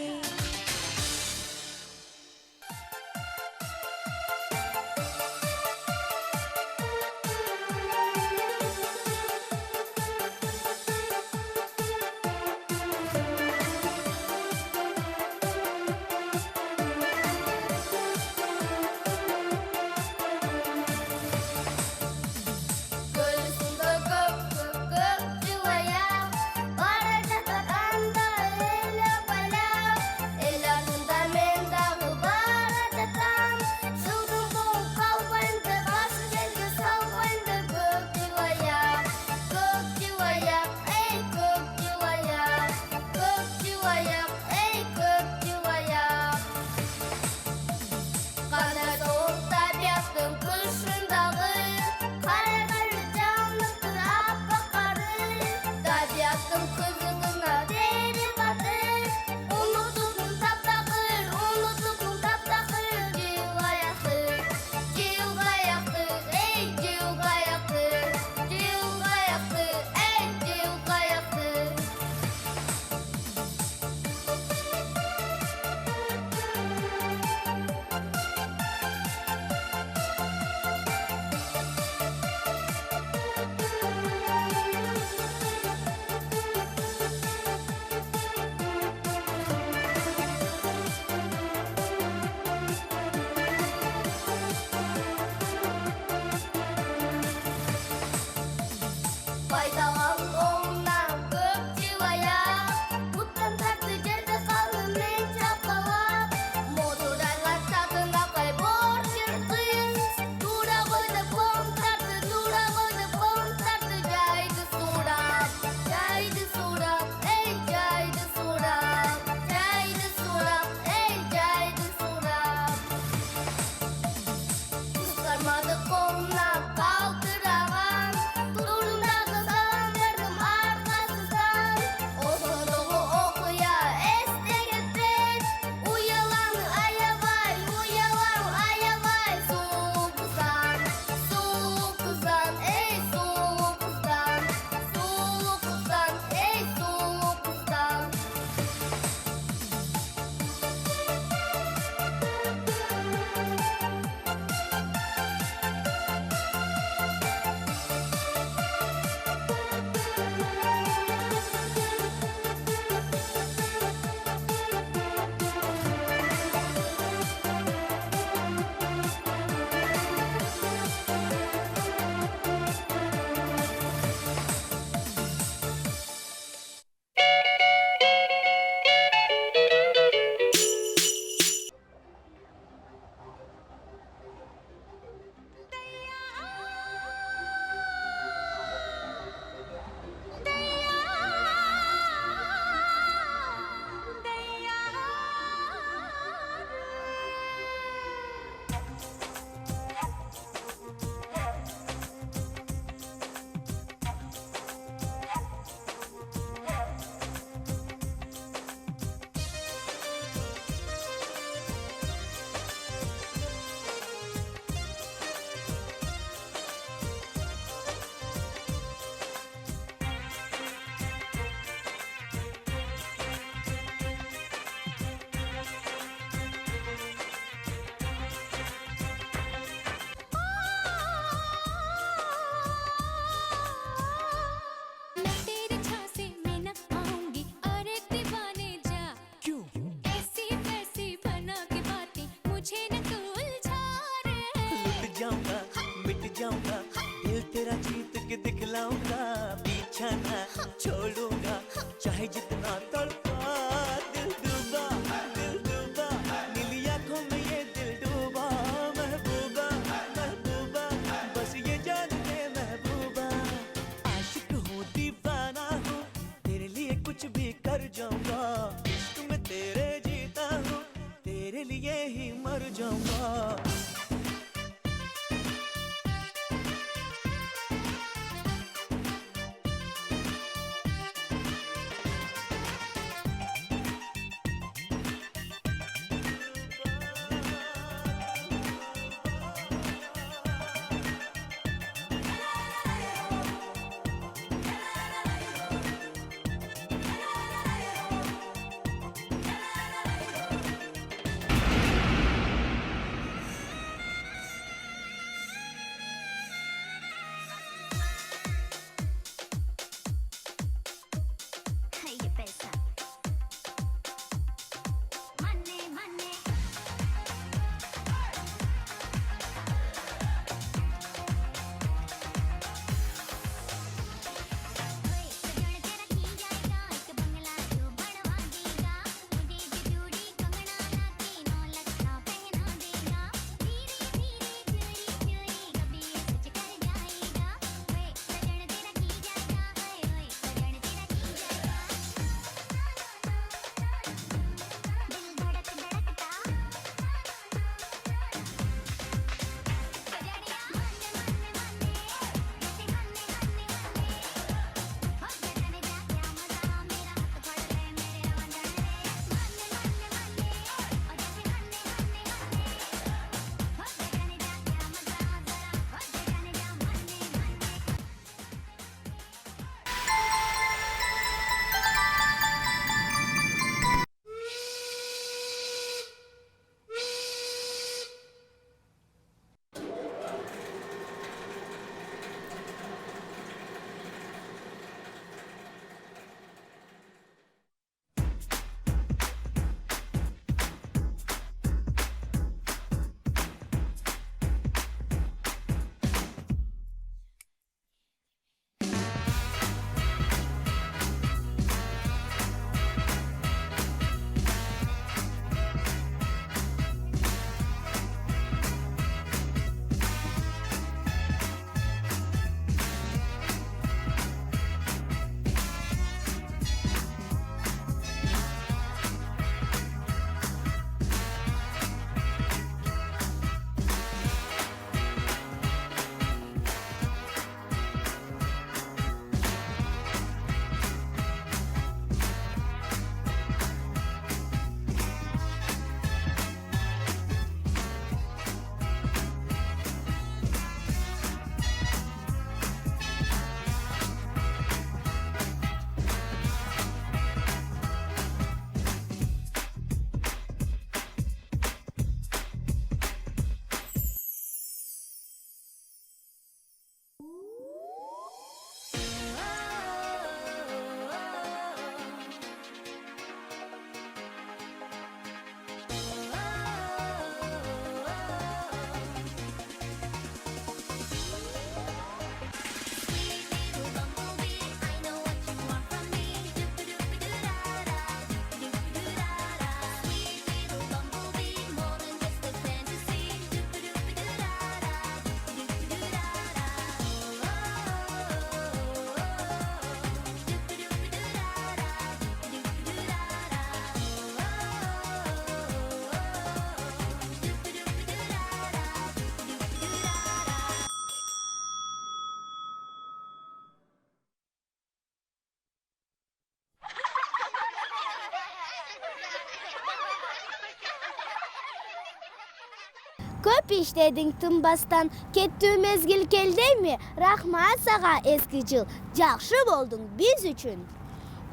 көп иштедиң тынбастан. Кеттүү мезгил келдейми? Рахмат сага эски жыл. Жакшы болдуң биз үчүн.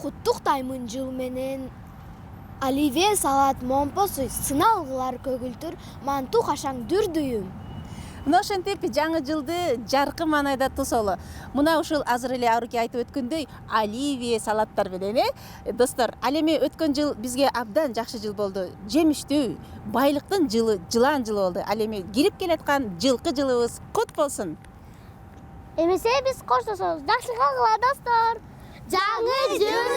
Куттуктаймын жыл менен. Оливье, салат, момпосу, сыналгылар көгүлтүр, манту кашаң дүрдүйүм. Мына ошентип жаңы жылды жаркын маанайда тосолу. Мына ушул азыр эле Аруки айтып өткөндөй оливье салаттар менен, достор, ал эми өткөн жыл бизге абдан жакшы жыл болду. Жемиштүү, байлыктын жылы, жылан жылы болду. Ал эми кирип келаткан жылкы жылыбыз кут болсун. Эмесе биз коштошобуз. Жакшы калгыла достор. Жаңы жыл